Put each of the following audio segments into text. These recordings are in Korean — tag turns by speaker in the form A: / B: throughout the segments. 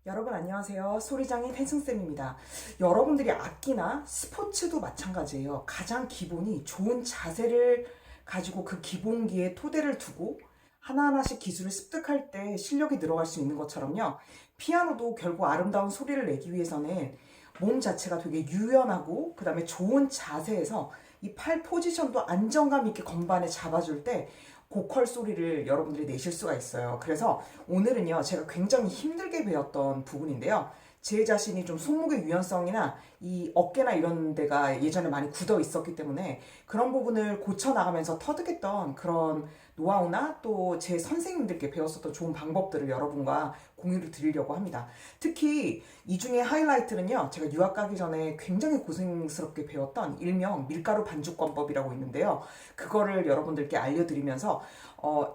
A: 여러분 안녕하세요. 소리장인 텐슨쌤입니다. 여러분들이 악기나 스포츠도 마찬가지예요. 가장 기본이 좋은 자세를 가지고 그 기본기에 토대를 두고 하나하나씩 기술을 습득할 때 실력이 늘어갈 수 있는 것처럼요. 피아노도 결국 아름다운 소리를 내기 위해서는 몸 자체가 되게 유연하고 그 다음에 좋은 자세에서 이 팔 포지션도 안정감 있게 건반에 잡아줄 때 고퀄 소리를 여러분들이 내실 수가 있어요. 그래서 오늘은요, 제가 굉장히 힘들게 배웠던 부분인데요. 제 자신이 좀 손목의 유연성이나 이 어깨나 이런 데가 예전에 많이 굳어 있었기 때문에 그런 부분을 고쳐 나가면서 터득했던 그런 노하우나 또 제 선생님들께 배웠었던 좋은 방법들을 여러분과 공유를 드리려고 합니다. 특히 이 중에 하이라이트는요, 제가 유학 가기 전에 굉장히 고생스럽게 배웠던 일명 밀가루 반주권법이라고 있는데요. 그거를 여러분들께 알려드리면서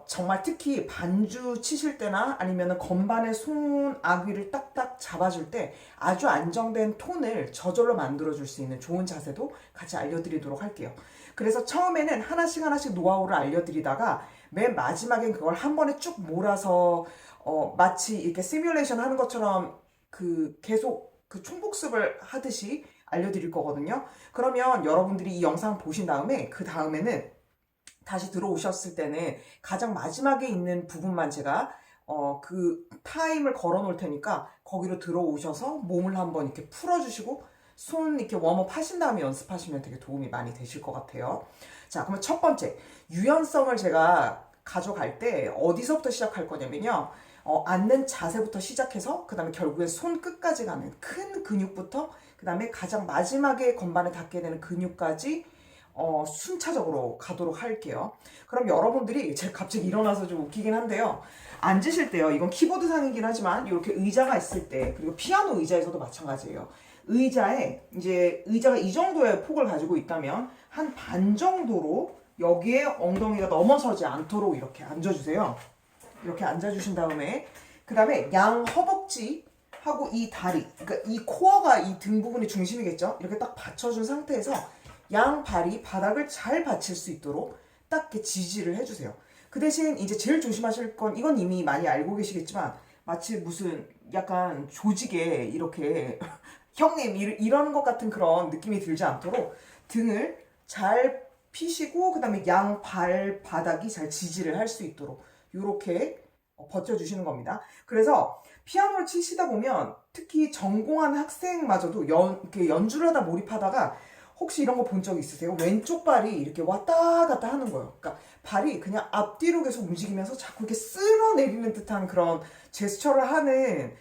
A: 정말 특히 반주 치실 때나 아니면 건반의 손아귀를 딱딱 잡아줄 때 아주 안정된 톤을 저절로 만들어줄 수 있는 좋은 자세도 같이 알려드리도록 할게요. 그래서 처음에는 하나씩 하나씩 노하우를 알려드리다가 맨 마지막엔 그걸 한 번에 쭉 몰아서 마치 이렇게 시뮬레이션 하는 것처럼 계속 그 총복습을 하듯이 알려드릴 거거든요. 그러면 여러분들이 이 영상 보신 다음에 그 다음에는 다시 들어오셨을 때는 가장 마지막에 있는 부분만 제가 그 타임을 걸어 놓을 테니까 거기로 들어오셔서 몸을 한번 이렇게 풀어주시고 손 이렇게 웜업 하신 다음에 연습하시면 되게 도움이 많이 되실 것 같아요. 자, 그러면 첫 번째, 유연성을 제가 가져갈 때 어디서부터 시작할 거냐면요. 앉는 자세부터 시작해서 그 다음에 결국엔 손 끝까지 가는 큰 근육부터 그 다음에 가장 마지막에 건반에 닿게 되는 근육까지 순차적으로 가도록 할게요. 그럼 여러분들이 제가 갑자기 일어나서 좀 웃기긴 한데요. 앉으실 때요. 이건 키보드상이긴 하지만 이렇게 의자가 있을 때 그리고 피아노 의자에서도 마찬가지예요. 의자에 이제 의자가 이 정도의 폭을 가지고 있다면 한 반 정도로 여기에 엉덩이가 넘어서지 않도록 이렇게 앉아주세요. 이렇게 앉아주신 다음에 그 다음에 양 허벅지 하고 이 다리, 그러니까 이 코어가 이 등 부분이 중심이겠죠? 이렇게 딱 받쳐준 상태에서 양 발이 바닥을 잘 받칠 수 있도록 딱 이렇게 지지를 해주세요. 그 대신 이제 제일 조심하실 건 이건 이미 많이 알고 계시겠지만 마치 무슨 약간 조직에 이렇게 형님 이러는 것 같은 그런 느낌이 들지 않도록 등을 잘 피시고 그 다음에 양 발바닥이 잘 지지를 할 수 있도록 이렇게 버텨주시는 겁니다. 그래서 피아노를 치시다 보면 특히 전공한 학생마저도 이렇게 연주를 하다 몰입하다가 혹시 이런 거 본 적 있으세요? 왼쪽 발이 이렇게 왔다 갔다 하는 거예요. 그러니까 발이 그냥 앞뒤로 계속 움직이면서 자꾸 이렇게 쓸어내리는 듯한 그런 제스처를 하는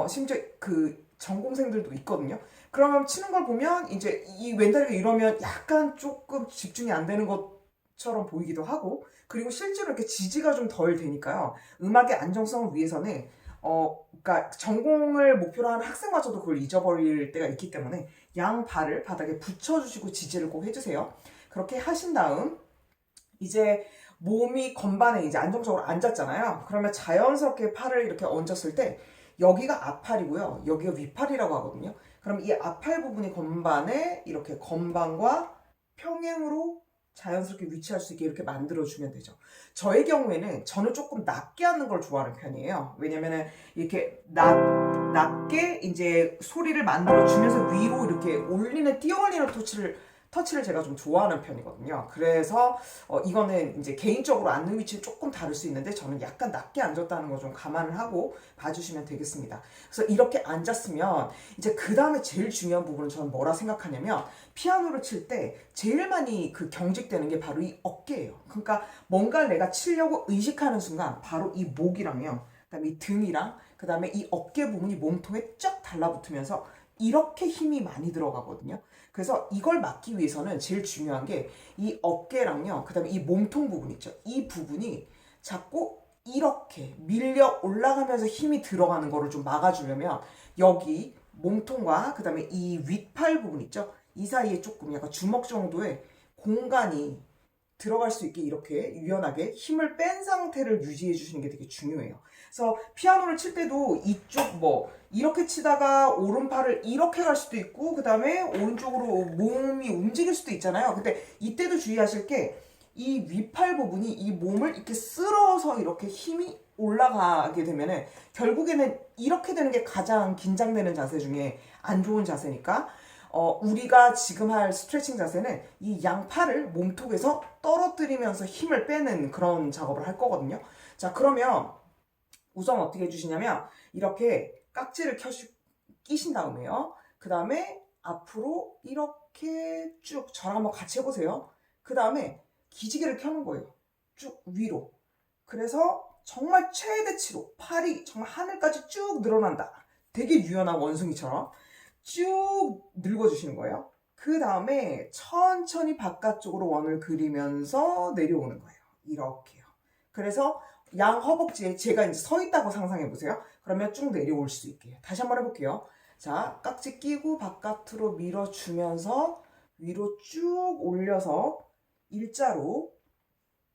A: 심지어 그 전공생들도 있거든요. 그러면 치는 걸 보면 이제 이 왼다리가 이러면 약간 조금 집중이 안 되는 것처럼 보이기도 하고 그리고 실제로 이렇게 지지가 좀 덜 되니까요. 음악의 안정성을 위해서는 그러니까 전공을 목표로 하는 학생마저도 그걸 잊어버릴 때가 있기 때문에 양 발을 바닥에 붙여주시고 지지를 꼭 해주세요. 그렇게 하신 다음 이제 몸이 건반에 이제 안정적으로 앉았잖아요. 그러면 자연스럽게 팔을 이렇게 얹었을 때 여기가 앞팔이고요. 여기가 윗팔이라고 하거든요. 그럼 이 앞팔 부분이 건반에 이렇게 건반과 평행으로 자연스럽게 위치할 수 있게 이렇게 만들어주면 되죠. 저의 경우에는 저는 조금 낮게 하는 걸 좋아하는 편이에요. 왜냐면은 이렇게 낮게 이제 소리를 만들어주면서 위로 이렇게 올리는, 띄어 올리는 터치를 제가 좀 좋아하는 편이거든요. 그래서 이거는 이제 개인적으로 앉는 위치는 조금 다를 수 있는데 저는 약간 낮게 앉았다는 거 좀 감안을 하고 봐주시면 되겠습니다. 그래서 이렇게 앉았으면 이제 그 다음에 제일 중요한 부분은 저는 뭐라 생각하냐면 피아노를 칠 때 제일 많이 그 경직되는 게 바로 이 어깨예요. 그러니까 뭔가를 내가 치려고 의식하는 순간 바로 이 목이랑요, 그다음에 이 등이랑 그다음에 이 어깨 부분이 몸통에 쫙 달라붙으면서 이렇게 힘이 많이 들어가거든요. 그래서 이걸 막기 위해서는 제일 중요한 게 이 어깨랑요, 그 다음에 이 몸통 부분 있죠. 이 부분이 자꾸 이렇게 밀려 올라가면서 힘이 들어가는 거를 좀 막아주려면 여기 몸통과 그 다음에 이 윗팔 부분 있죠. 이 사이에 조금 약간 주먹 정도의 공간이 들어갈 수 있게 이렇게 유연하게 힘을 뺀 상태를 유지해 주시는 게 되게 중요해요. 그래서 피아노를 칠 때도 이쪽 이렇게 치다가 오른팔을 이렇게 갈 수도 있고 그 다음에 오른쪽으로 몸이 움직일 수도 있잖아요. 근데 이때도 주의하실 게 이 윗팔 부분이 이 몸을 이렇게 쓸어서 이렇게 힘이 올라가게 되면은 결국에는 이렇게 되는 게 가장 긴장되는 자세 중에 안 좋은 자세니까 우리가 지금 할 스트레칭 자세는 이 양팔을 몸통에서 떨어뜨리면서 힘을 빼는 그런 작업을 할 거거든요. 자, 그러면 우선 어떻게 해주시냐면 이렇게 깍지를 끼신 다음에요. 그 다음에 앞으로 이렇게 쭉 저랑 한번 같이 해보세요. 그 다음에 기지개를 켜는 거예요. 쭉 위로. 그래서 정말 최대치로 팔이 정말 하늘까지 쭉 늘어난다. 되게 유연한 원숭이처럼 쭉 늙어주시는 거예요. 그 다음에 천천히 바깥쪽으로 원을 그리면서 내려오는 거예요. 이렇게요. 그래서 양 허벅지에 제가 이제 서 있다고 상상해 보세요. 그러면 쭉 내려올 수 있게. 다시 한번 해볼게요. 자, 깍지 끼고 바깥으로 밀어주면서 위로 쭉 올려서 일자로.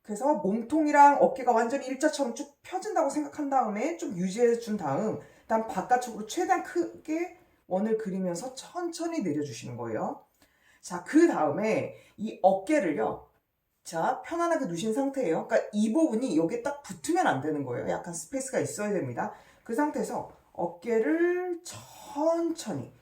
A: 그래서 몸통이랑 어깨가 완전히 일자처럼 쭉 펴진다고 생각한 다음에 좀 유지해 준 다음 바깥쪽으로 최대한 크게 원을 그리면서 천천히 내려주시는 거예요. 자, 그 다음에 이 어깨를요. 자, 편안하게 누신 상태예요. 그러니까 이 부분이 여기에 딱 붙으면 안 되는 거예요. 약간 스페이스가 있어야 됩니다. 그 상태에서 어깨를 천천히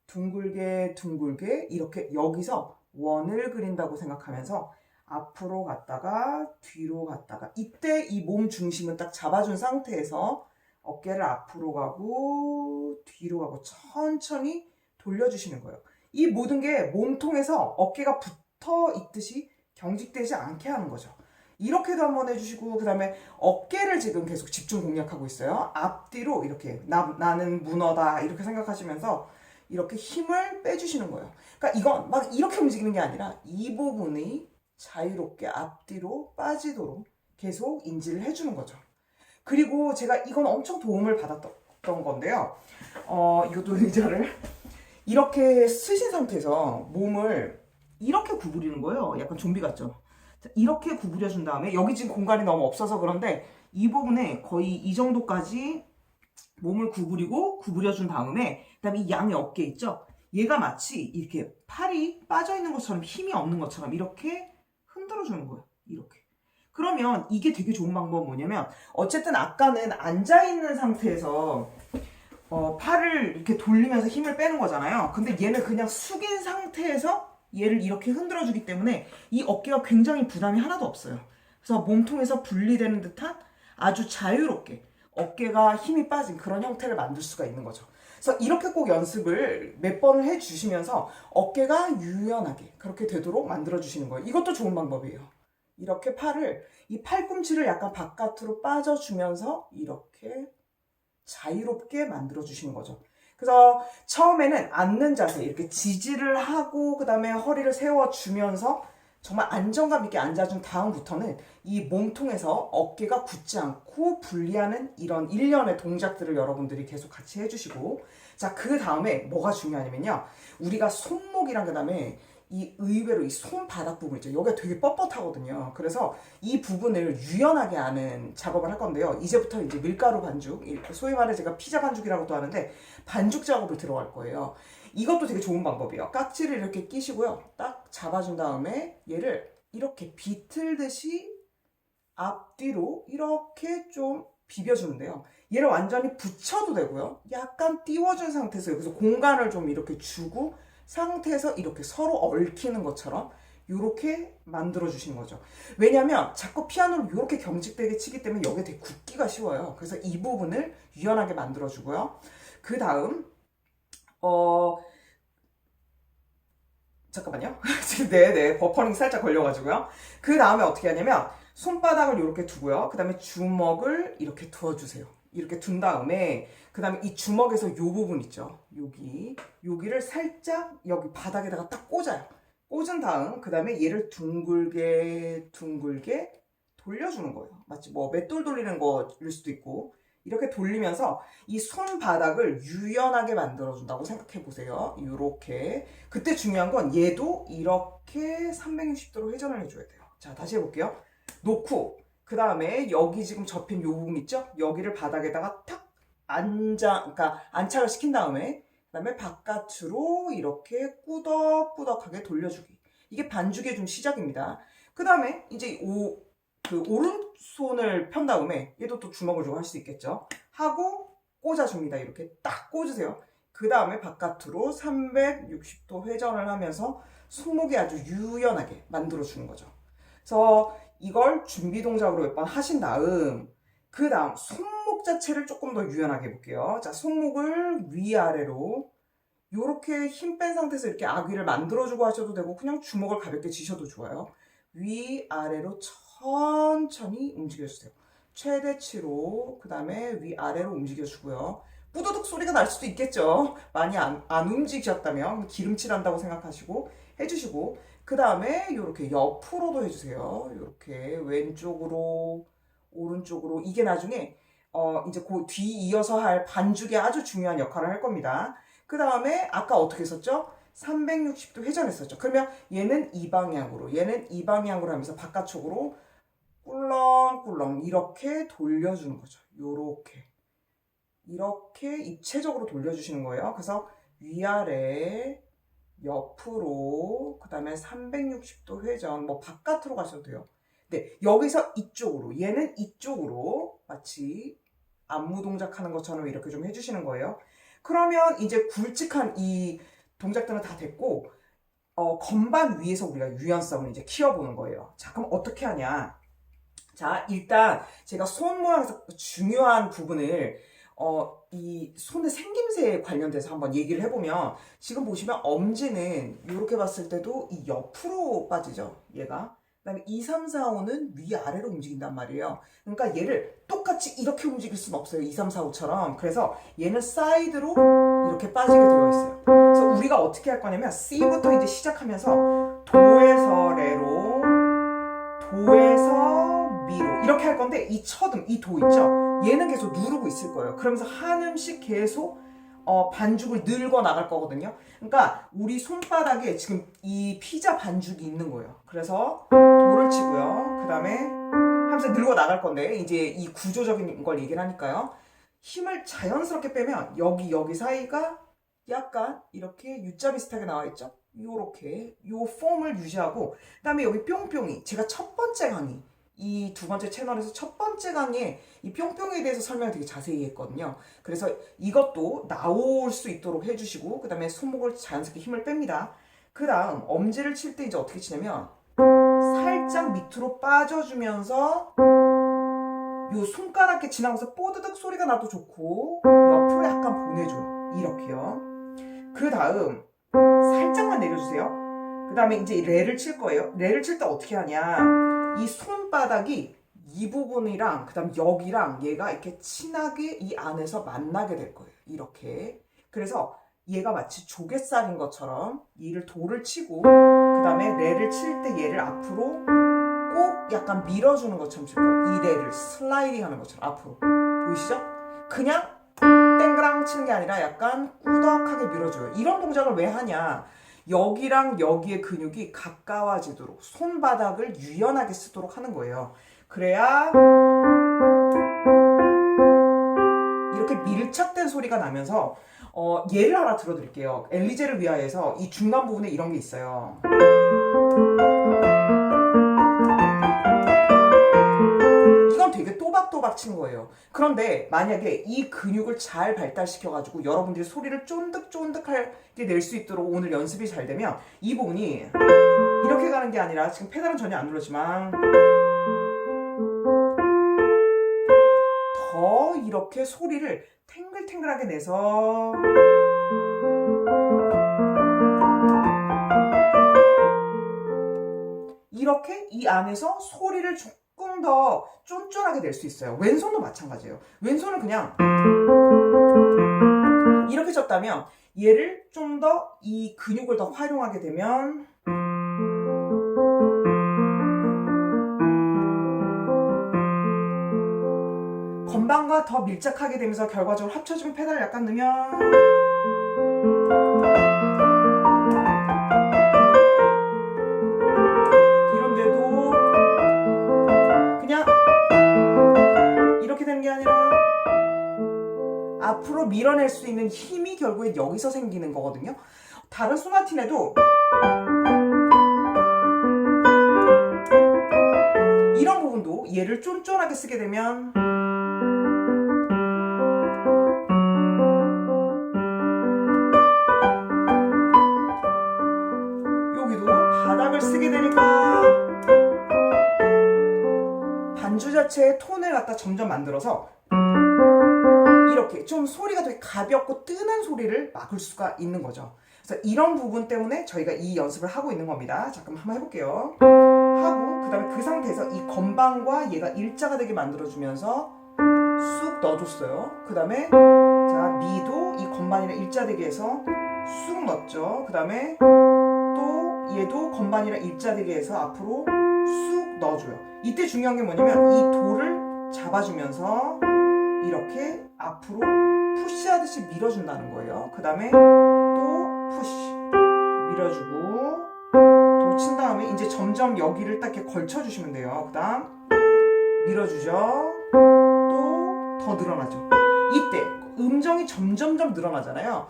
A: 둥글게 둥글게 이렇게 여기서 원을 그린다고 생각하면서 앞으로 갔다가 뒤로 갔다가 이때 이 몸 중심은 딱 잡아준 상태에서 어깨를 앞으로 가고 뒤로 가고 천천히 돌려주시는 거예요. 이 모든 게 몸통에서 어깨가 붙어 있듯이 경직되지 않게 하는 거죠. 이렇게도 한번 해주시고 그 다음에 어깨를 지금 계속 집중 공략하고 있어요. 앞뒤로 이렇게 나는 문어다 이렇게 생각하시면서 이렇게 힘을 빼주시는 거예요. 그러니까 이건 막 이렇게 움직이는 게 아니라 이 부분이 자유롭게 앞뒤로 빠지도록 계속 인지를 해주는 거죠. 그리고 제가 이건 엄청 도움을 받았던 건데요. 이것도 의자를 이렇게 쓰신 상태에서 몸을 이렇게 구부리는 거예요. 약간 좀비 같죠? 이렇게 구부려준 다음에 여기 지금 공간이 너무 없어서 그런데 이 부분에 거의 이 정도까지 몸을 구부려준 다음에 그다음에 이 양의 어깨 있죠? 얘가 마치 이렇게 팔이 빠져있는 것처럼 힘이 없는 것처럼 이렇게 흔들어주는 거예요. 이렇게. 그러면 이게 되게 좋은 방법은 뭐냐면 어쨌든 아까는 앉아있는 상태에서 팔을 이렇게 돌리면서 힘을 빼는 거잖아요. 근데 얘는 그냥 숙인 상태에서 얘를 이렇게 흔들어 주기 때문에 이 어깨가 굉장히 부담이 하나도 없어요. 그래서 몸통에서 분리되는 듯한 아주 자유롭게 어깨가 힘이 빠진 그런 형태를 만들 수가 있는 거죠. 그래서 이렇게 꼭 연습을 몇 번을 해주시면서 어깨가 유연하게 그렇게 되도록 만들어 주시는 거예요. 이것도 좋은 방법이에요. 이렇게 이 팔꿈치를 약간 바깥으로 빠져주면서 이렇게 자유롭게 만들어 주시는 거죠. 그래서 처음에는 앉는 자세 이렇게 지지를 하고 그 다음에 허리를 세워주면서 정말 안정감 있게 앉아준 다음부터는 이 몸통에서 어깨가 굳지 않고 분리하는 이런 일련의 동작들을 여러분들이 계속 같이 해주시고 자, 그 다음에 뭐가 중요하냐면요. 우리가 손목이랑 그 다음에 이 의외로 이 손바닥 부분 있죠. 여기가 되게 뻣뻣하거든요. 그래서 이 부분을 유연하게 하는 작업을 할 건데요. 이제부터 이제 밀가루 반죽, 소위 말해 제가 피자 반죽이라고도 하는데 반죽 작업을 들어갈 거예요. 이것도 되게 좋은 방법이에요. 깍지를 이렇게 끼시고요. 딱 잡아준 다음에 얘를 이렇게 비틀듯이 앞뒤로 이렇게 좀 비벼주는데요. 얘를 완전히 붙여도 되고요. 약간 띄워준 상태에서 여기서 공간을 좀 이렇게 주고 상태에서 이렇게 서로 얽히는 것처럼 이렇게 만들어 주시는 거죠. 왜냐면 자꾸 피아노를 이렇게 경직되게 치기 때문에 여기에 되게 굳기가 쉬워요. 그래서 이 부분을 유연하게 만들어 주고요. 그 다음 잠깐만요. 지금 네 버퍼링 살짝 걸려가지고요. 그 다음에 어떻게 하냐면 손바닥을 이렇게 두고요. 그 다음에 주먹을 이렇게 두어주세요. 이렇게 둔 다음에 그 다음에 이 주먹에서 요 부분 있죠. 여기를 살짝 여기 바닥에다가 딱 꽂아요. 꽂은 다음 그 다음에 얘를 둥글게 돌려주는 거예요. 마치 뭐 맷돌 돌리는 거일 수도 있고 이렇게 돌리면서 이 손바닥을 유연하게 만들어준다고 생각해 보세요. 이렇게. 그때 중요한 건 얘도 이렇게 360도로 회전을 해줘야 돼요. 자, 다시 해볼게요. 놓고 그 다음에 여기 지금 접힌 요 부분 있죠? 여기를 바닥에다가 탁 그러니까 안착을 시킨 다음에 그 다음에 바깥으로 이렇게 꾸덕꾸덕하게 돌려주기. 이게 반죽의 좀 시작입니다. 그 다음에 이제 오른 손을 편 다음에 얘도 또 주먹을 주고 할 수 있겠죠. 하고 꽂아줍니다. 이렇게 딱 꽂으세요. 그 다음에 바깥으로 360도 회전을 하면서 손목이 아주 유연하게 만들어주는 거죠. 그래서 이걸 준비 동작으로 몇 번 하신 다음 그 다음 손목 자체를 조금 더 유연하게 해볼게요. 자, 손목을 위아래로 이렇게 힘 뺀 상태에서 이렇게 아귀를 만들어주고 하셔도 되고 그냥 주먹을 가볍게 쥐셔도 좋아요. 위아래로 천천히 움직여주세요. 최대치로 그 다음에 위아래로 움직여주고요. 뿌드득 소리가 날 수도 있겠죠. 많이 안 움직이셨다면 기름칠한다고 생각하시고 해주시고 그 다음에 이렇게 옆으로도 해주세요. 이렇게 왼쪽으로 오른쪽으로 이게 나중에 이제 그 뒤 이어서 할 반죽에 아주 중요한 역할을 할 겁니다. 그 다음에 아까 어떻게 했었죠? 360도 회전했었죠. 그러면 얘는 이 방향으로 얘는 이 방향으로 하면서 바깥쪽으로 꿀렁꿀렁 이렇게 돌려주는 거죠. 이렇게 입체적으로 돌려주시는 거예요. 그래서 위아래 옆으로 그 다음에 360도 회전 뭐 바깥으로 가셔도 돼요. 네, 여기서 이쪽으로 얘는 이쪽으로 마치 안무 동작 하는 것처럼 이렇게 좀 해주시는 거예요. 그러면 이제 굵직한 이 동작들은 다 됐고 건반 위에서 우리가 유연성을 이제 키워보는 거예요. 자, 그럼 어떻게 하냐? 자, 일단 제가 손 모양에서 중요한 부분을 이 손의 생김새에 관련돼서 한번 얘기를 해보면 지금 보시면 엄지는 이렇게 봤을 때도 이 옆으로 빠지죠, 얘가. 그 다음에 2, 3, 4, 5는 위아래로 움직인단 말이에요. 그러니까 얘를 똑같이 이렇게 움직일 수는 없어요. 2, 3, 4, 5처럼. 그래서 얘는 사이드로 이렇게 빠지게 되어 있어요. 그래서 우리가 어떻게 할 거냐면 C부터 이제 시작하면서 도에서 레로, 도에서 미로 이렇게 할 건데 이 첫음, 이 도 있죠? 얘는 계속 누르고 있을 거예요. 그러면서 한 음씩 계속 반죽을 늘고 나갈 거거든요. 그러니까 우리 손바닥에 지금 이 피자 반죽이 있는 거예요. 그래서 도를 치고요. 그 다음에 하면서 늘고 나갈 건데 이제 이 구조적인 걸 얘기를 하니까요. 힘을 자연스럽게 빼면 여기 사이가 약간 이렇게 U자 비슷하게 나와 있죠. 요렇게 요 폼을 유지하고 그 다음에 여기 뿅뿅이 제가 첫 번째 강의 이 두 번째 채널에서 첫 번째 강의에 이 뿅뿅에 대해서 설명을 되게 자세히 했거든요. 그래서 이것도 나올 수 있도록 해주시고 그 다음에 손목을 자연스럽게 힘을 뺍니다. 그 다음 엄지를 칠 때 이제 어떻게 치냐면 살짝 밑으로 빠져주면서 요 손가락에 지나가서 뽀드득 소리가 나도 좋고 옆으로 약간 보내줘요. 이렇게요. 그 다음 살짝만 내려주세요. 그 다음에 이제 레를 칠 거예요. 레를 칠 때 어떻게 하냐. 이 손바닥이 이 부분이랑 그 다음 여기랑 얘가 이렇게 친하게 이 안에서 만나게 될 거예요. 이렇게. 그래서 얘가 마치 조갯살인 것처럼 얘를 도를 치고 그 다음에 레를 칠 때 얘를 앞으로 꼭 약간 밀어주는 것처럼 칠 거예요. 이 레를 슬라이딩 하는 것처럼 앞으로. 보이시죠? 그냥 땡그랑 치는 게 아니라 약간 꾸덕하게 밀어줘요. 이런 동작을 왜 하냐? 여기랑 여기의 근육이 가까워지도록 손바닥을 유연하게 쓰도록 하는 거예요. 그래야 이렇게 밀착된 소리가 나면서 예를 하나 들어드릴게요. 엘리제를 위하여서 이 중간 부분에 이런 게 있어요. 이건 되게 또박또박 치는 거예요. 그런데 만약에 이 근육을 잘 발달시켜가지고 여러분들이 소리를 쫀득쫀득하게 낼 수 있도록 오늘 연습이 잘 되면 이 부분이 이렇게 가는 게 아니라 지금 페달은 전혀 안 눌렀지만 더 이렇게 소리를 탱글탱글하게 내서 이렇게 이 안에서 소리를 조금 더 쫀쫀하게 낼 수 있어요. 왼손도 마찬가지예요. 왼손은 그냥 이렇게 쳤다면 얘를 좀 더 이 근육을 더 활용하게 되면 건반과 더 밀착하게 되면서 결과적으로 합쳐지면 페달을 약간 넣으면 이런데도 그냥 이렇게 되는 게 아니라 앞으로 밀어낼 수 있는 힘이 결국엔 여기서 생기는 거거든요. 다른 소나틴에도 이런 부분도 얘를 쫀쫀하게 쓰게 되면 여기도 바닥을 쓰게 되니까 반주 자체의 톤을 갖다 점점 만들어서 이렇게 좀 소리가 되게 가볍고 뜨는 소리를 막을 수가 있는 거죠. 그래서 이런 부분 때문에 저희가 이 연습을 하고 있는 겁니다. 자, 그럼 한번 해볼게요. 하고 그 다음에 그 상태에서 이 건반과 얘가 일자가 되게 만들어주면서 쑥 넣어줬어요. 그 다음에 자, 미도 이 건반이랑 일자되게 해서 쑥 넣었죠. 그 다음에 또 얘도 건반이랑 일자되게 해서 앞으로 쑥 넣어줘요. 이때 중요한 게 뭐냐면 이 도를 잡아주면서 이렇게 앞으로 푸시하듯이 밀어준다는 거예요. 그 다음에 또 푸시 밀어주고 도 친 다음에 이제 점점 여기를 딱 이렇게 걸쳐주시면 돼요. 그 다음 밀어주죠. 또 더 늘어나죠. 이때 음정이 점점점 늘어나잖아요.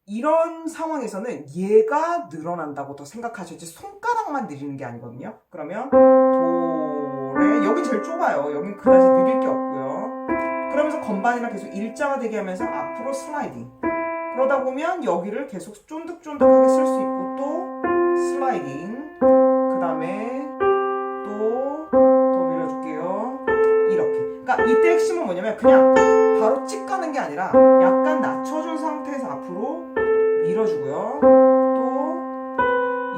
A: 이런 상황에서는 얘가 늘어난다고 더 생각하셔야지 손가락만 느리는 게 아니거든요. 그러면 도레 여긴 제일 좁아요. 여긴 그다지 느릴 게 없고요. 그러면서 건반이랑 계속 일자가 되게 하면서 앞으로 슬라이딩. 그러다 보면 여기를 계속 쫀득쫀득하게 쓸 수 있고 또 슬라이딩. 그 다음에 또 더 밀어줄게요. 이렇게. 그러니까 이때 핵심은 뭐냐면 그냥 바로 찍 가는 게 아니라 약간 낮춰준 상태에서 앞으로 밀어주고요. 또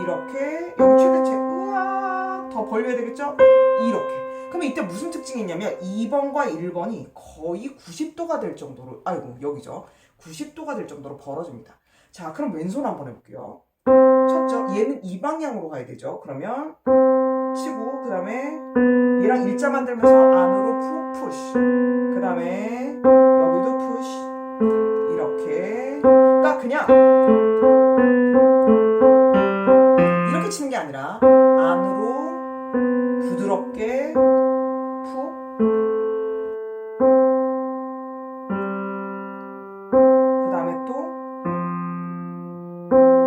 A: 이렇게 여기 최대치 으악 더 벌려야 되겠죠? 이렇게. 그러면 이때 무슨 특징이 있냐면 2번과 1번이 거의 90도가 될 정도로 아이고 여기죠. 90도가 될 정도로 벌어집니다. 자, 그럼 왼손 한번 해볼게요. 쳤죠? 얘는 이 방향으로 가야 되죠. 그러면 치고 그 다음에 얘랑 일자 만들면서 안으로 푸시 그 다음에 여기도 푸시 이렇게. 그러니까 그냥 이렇게 치는 게 아니라 안으로 부드럽게 푹 그 다음에 또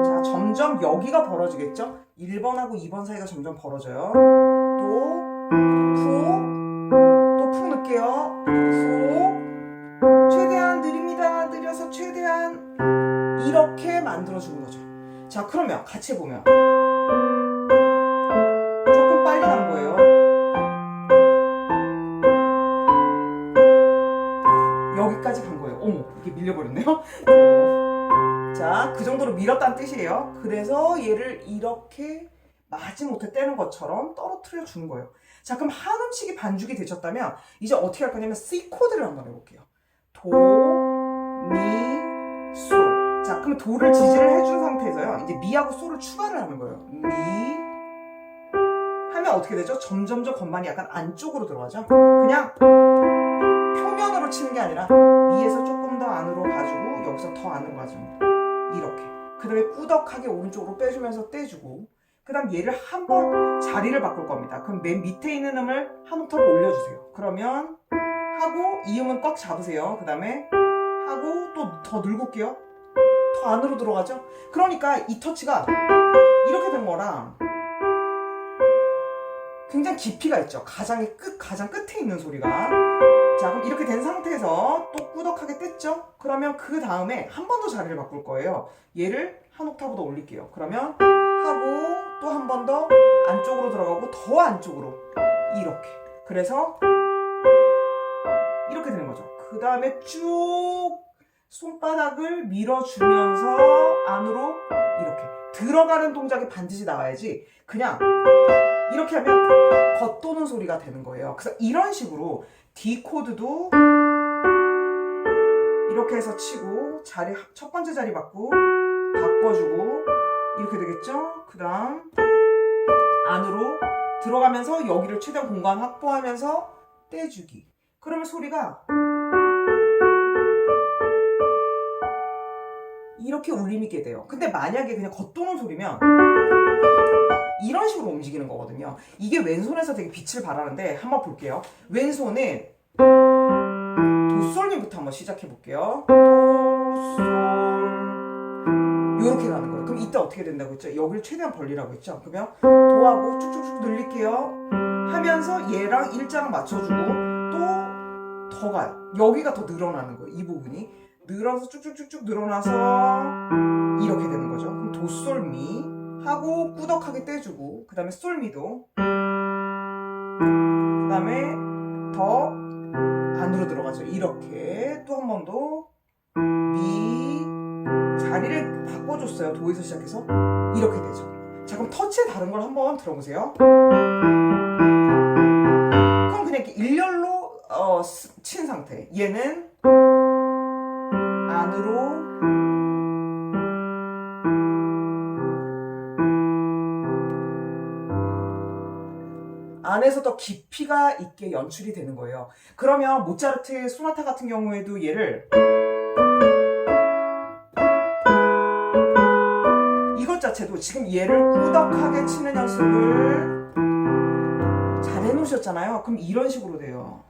A: 자, 점점 여기가 벌어지겠죠? 1번하고 2번 사이가 점점 벌어져요. 또 푹 넣을게요. 속 최대한 느립니다. 느려서 최대한 이렇게 만들어주는 거죠. 자, 그러면 같이 해보면 조금 빨리 간 거예요. 여기까지 간 거예요. 어머, 이게 밀려버렸네요. 자, 그 정도로 밀었다는 뜻이에요. 그래서 얘를 이렇게 마지못해 떼는 것처럼 떨어뜨려 주는 거예요. 자, 그럼 한음치기 반죽이 되셨다면 이제 어떻게 할 거냐면 C 코드를 한번 해볼게요. 도, 미, 솔. 자, 그럼 도를 지지를 해준 상태에서요. 이제 미하고 솔을 추가를 하는 거예요. 미 하면 어떻게 되죠? 점점점 건반이 약간 안쪽으로 들어가죠. 그냥 표면으로 치는 게 아니라 미에서 조금 더 안으로 가지고 여기서 더 안으로 가줍니다. 이렇게. 그 다음에 꾸덕하게 오른쪽으로 빼주면서 떼주고 그 다음 얘를 한번 자리를 바꿀 겁니다. 그럼 맨 밑에 있는 음을 한 옥타브 올려주세요. 그러면 하고 이 음은 꽉 잡으세요. 그 다음에 하고 또 더 늘릴게요. 더 안으로 들어가죠. 그러니까 이 터치가 이렇게 된 거랑 굉장히 깊이가 있죠. 가장 끝에 있는 소리가. 자, 그럼 이렇게 된 상태에서 또 꾸덕하게 뗐죠? 그러면 그 다음에 한 번 더 자리를 바꿀 거예요. 얘를 한 옥타브 더 올릴게요. 그러면 하고 또 한 번 더 안쪽으로 들어가고 더 안쪽으로 이렇게. 그래서 이렇게 되는 거죠. 그 다음에 쭉 손바닥을 밀어주면서 안으로 이렇게 들어가는 동작이 반드시 나와야지 그냥 이렇게 하면 겉도는 소리가 되는 거예요. 그래서 이런 식으로 D 코드도 이렇게 해서 치고 자리 첫 번째 자리 바꿔주고 이렇게 되겠죠? 그 다음 안으로 들어가면서 여기를 최대한 공간 확보하면서 떼주기. 그러면 소리가 이렇게 울림있게 돼요. 근데 만약에 그냥 겉도는 소리면 이런 식으로 움직이는 거거든요. 이게 왼손에서 되게 빛을 발하는데 한번 볼게요. 왼손은 도솔미부터 한번 시작해 볼게요. 도솔 이렇게 가는 거예요. 그럼 이때 어떻게 된다고 했죠? 여기를 최대한 벌리라고 했죠? 그러면 도하고 쭉쭉쭉 늘릴게요. 하면서 얘랑 일자랑 맞춰주고 또 더 가요. 여기가 더 늘어나는 거예요. 이 부분이 늘어서 쭉쭉쭉쭉 늘어나서 이렇게 되는 거죠. 그럼 도솔미 하고 꾸덕하게 떼주고 그 다음에 솔미도 그 다음에 더 안으로 들어가죠. 이렇게 또 한 번 더 미 자리를 바꿔줬어요. 도에서 시작해서 이렇게 되죠. 자, 그럼 터치의 다른 걸 한번 들어보세요. 그럼 그냥 이렇게 일렬로 친 상태. 얘는 안으로 안에서 더 깊이가 있게 연출이 되는 거예요. 그러면 모차르트의 소나타 같은 경우에도 얘를 이것 자체도 지금 얘를 꾸덕하게 치는 연습을 잘 해놓으셨잖아요. 그럼 이런 식으로 돼요.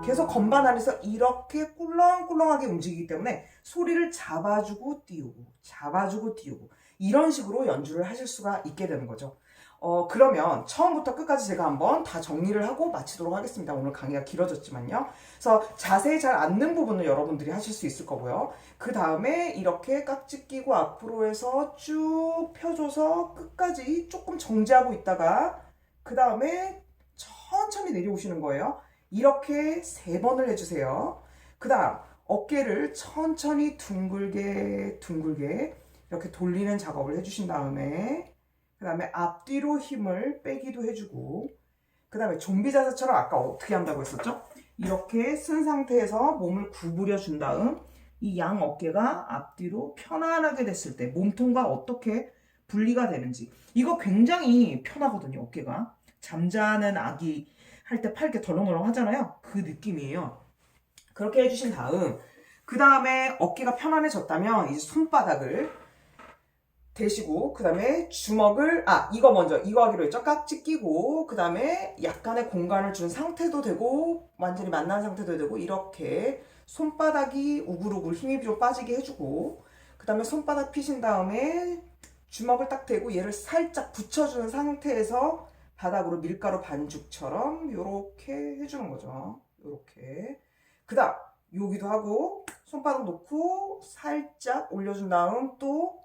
A: 계속 건반 안에서 이렇게 꿀렁꿀렁하게 움직이기 때문에 소리를 잡아주고 띄우고 잡아주고 띄우고 이런 식으로 연주를 하실 수가 있게 되는 거죠. 그러면 처음부터 끝까지 제가 한번 다 정리를 하고 마치도록 하겠습니다. 오늘 강의가 길어졌지만요. 그래서 자세히 잘 앉는 부분은 여러분들이 하실 수 있을 거고요. 그 다음에 이렇게 깍지 끼고 앞으로 해서 쭉 펴줘서 끝까지 조금 정지하고 있다가 그 다음에 천천히 내려오시는 거예요. 이렇게 3번을 해주세요. 그 다음 어깨를 천천히 둥글게 이렇게 돌리는 작업을 해주신 다음에 그 다음에 앞뒤로 힘을 빼기도 해주고 그 다음에 좀비 자세처럼 아까 어떻게 한다고 했었죠? 이렇게 쓴 상태에서 몸을 구부려 준 다음 이 양 어깨가 앞뒤로 편안하게 됐을 때 몸통과 어떻게 분리가 되는지 이거 굉장히 편하거든요. 어깨가 잠자는 아기 할 때 팔 이렇게 덜렁덜렁 하잖아요. 그 느낌이에요. 그렇게 해주신 다음 그 다음에 어깨가 편안해졌다면 이제 손바닥을 대시고 그 다음에 주먹을 이거 먼저 이거 하기로 했죠. 깍지 끼고 그 다음에 약간의 공간을 준 상태도 되고 완전히 만난 상태도 되고 이렇게 손바닥이 우글우글 힘이 좀 빠지게 해주고 그 다음에 손바닥 피신 다음에 주먹을 딱 대고 얘를 살짝 붙여주는 상태에서 바닥으로 밀가루 반죽처럼 요렇게 해주는 거죠. 요렇게. 그 다음 여기도 하고 손바닥 놓고 살짝 올려준 다음 또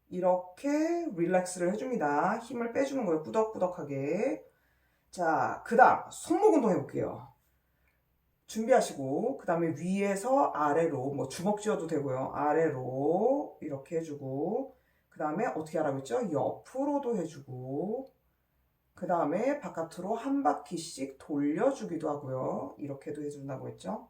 A: 이렇게 릴렉스를 해줍니다. 힘을 빼주는 거예요. 꾸덕꾸덕하게. 자, 그 다음 손목 운동 해볼게요. 준비하시고 그 다음에 위에서 아래로 뭐 주먹 쥐어도 되고요. 아래로 이렇게 해주고 그 다음에 어떻게 하라고 했죠? 옆으로도 해주고 그 다음에 바깥으로 한 바퀴씩 돌려주기도 하고요. 이렇게도 해준다고 했죠.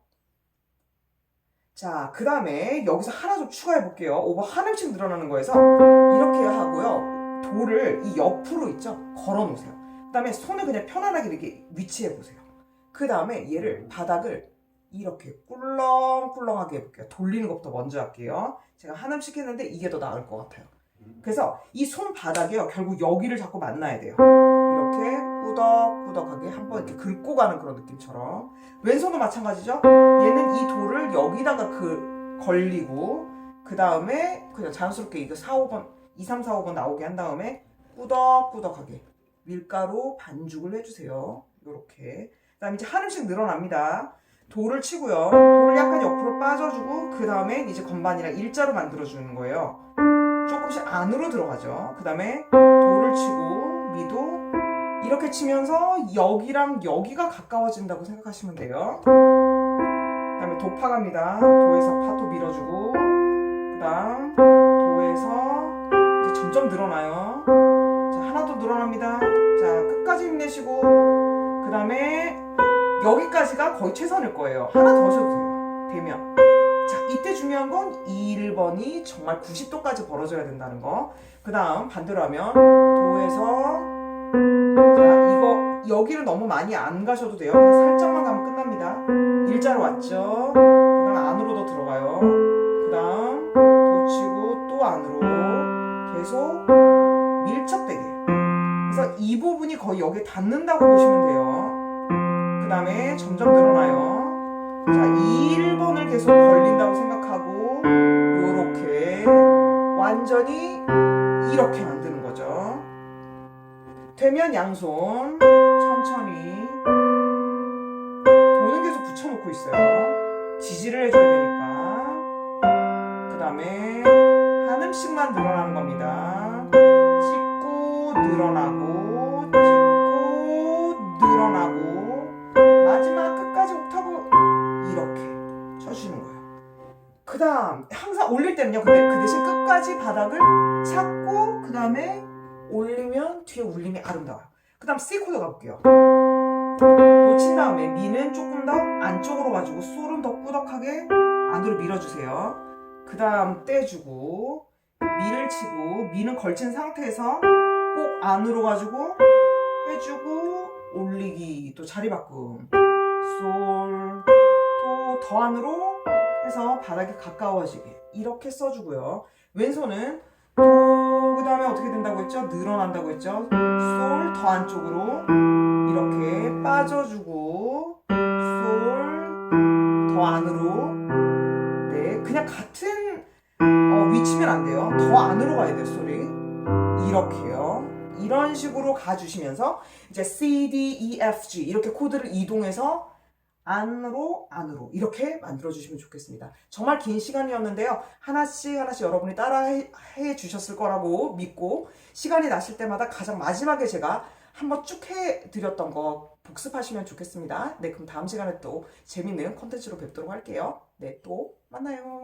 A: 자, 그 다음에 여기서 하나 좀 추가해 볼게요. 오버 하나씩 늘어나는 거에서 이렇게 하고요. 돌을 이 옆으로 있죠? 걸어 놓으세요. 그 다음에 손을 그냥 편안하게 이렇게 위치해 보세요. 그 다음에 얘를 바닥을 이렇게 꿀렁꿀렁하게 해볼게요. 돌리는 것부터 먼저 할게요. 제가 하나씩 했는데 이게 더 나을 것 같아요. 그래서 이 손바닥이요. 결국 여기를 자꾸 만나야 돼요. 이렇게 꾸덕꾸덕하게 한번 이렇게 긁고 가는 그런 느낌처럼 왼손도 마찬가지죠. 얘는 이 돌을 여기다가 걸리고 그 다음에 그냥 자연스럽게 이거 4, 5번 2, 3, 4, 5번 나오게 한 다음에 꾸덕꾸덕하게 밀가루 반죽을 해주세요. 요렇게 그 다음에 이제 한 음씩 늘어납니다. 돌을 치고요. 돌을 약간 옆으로 빠져주고 그 다음에 이제 건반이랑 일자로 만들어주는 거예요. 조금씩 안으로 들어가죠. 그 다음에 돌을 치고 미도 이렇게 치면서 여기랑 여기가 가까워진다고 생각하시면 돼요. 그 다음에 도파 갑니다. 도에서 파도 밀어주고 그 다음 도에서 이제 점점 늘어나요. 자, 하나 더 늘어납니다. 자, 끝까지 힘내시고 그 다음에 여기까지가 거의 최선일 거예요. 하나 더 하셔도 돼요. 되면 자, 이때 중요한 건 1번이 정말 90도까지 벌어져야 된다는 거. 그 다음 반대로 하면 도에서 자, 이거 여기를 너무 많이 안 가셔도 돼요. 그냥 살짝만 가면 끝납니다. 일자로 왔죠. 그 다음 안으로 더 들어가요. 그 다음 도 치고 또 안으로 계속 밀착되게. 그래서 이 부분이 거의 여기에 닿는다고 보시면 돼요. 그 다음에 점점 늘어나요. 자, 1번을 계속 벌린다고 생각하고 요렇게 완전히 이렇게 만드는 거죠. 되면 양손 천천히 돈은 계속 붙여놓고 있어요. 지지를 해줘야 되니까. 그 다음에 한 음씩만 늘어나는 겁니다. 찍고 늘어나고 찍고 늘어나고 마지막 끝까지 옥타브 이렇게 쳐주시는 거예요. 그 다음 항상 올릴 때는요, 근데 그 대신 끝까지 바닥을 찾고 그 다음에 올리면 뒤에 울림이 아름다워요. 그 다음 C 코드 가볼게요. 놓친 다음에 미는 조금 더 안쪽으로 가지고 솔은 더 꾸덕하게 안으로 밀어주세요. 그 다음 떼주고 미를 치고 미는 걸친 상태에서 꼭 안으로 가지고 해주고 올리기, 또 자리 바꿈, 솔, 도 더 안으로 해서 바닥에 가까워지게 이렇게 써주고요. 왼손은 도, 그 다음에 어떻게 된다고 했죠? 늘어난다고 했죠? 솔 더 안쪽으로 이렇게 빠져주고 솔 더 안으로. 네, 그냥 같은 위치면 안 돼요. 더 안으로 가야 돼요, 솔이. 이렇게요. 이런 식으로 가주시면서 이제 C, D, E, F, G 이렇게 코드를 이동해서 안으로 이렇게 만들어주시면 좋겠습니다. 정말 긴 시간이었는데요. 하나씩 여러분이 따라해 주셨을 거라고 믿고 시간이 나실 때마다 가장 마지막에 제가 한번 쭉 해드렸던 거 복습하시면 좋겠습니다. 네, 그럼 다음 시간에 또 재밌는 컨텐츠로 뵙도록 할게요. 네, 또 만나요.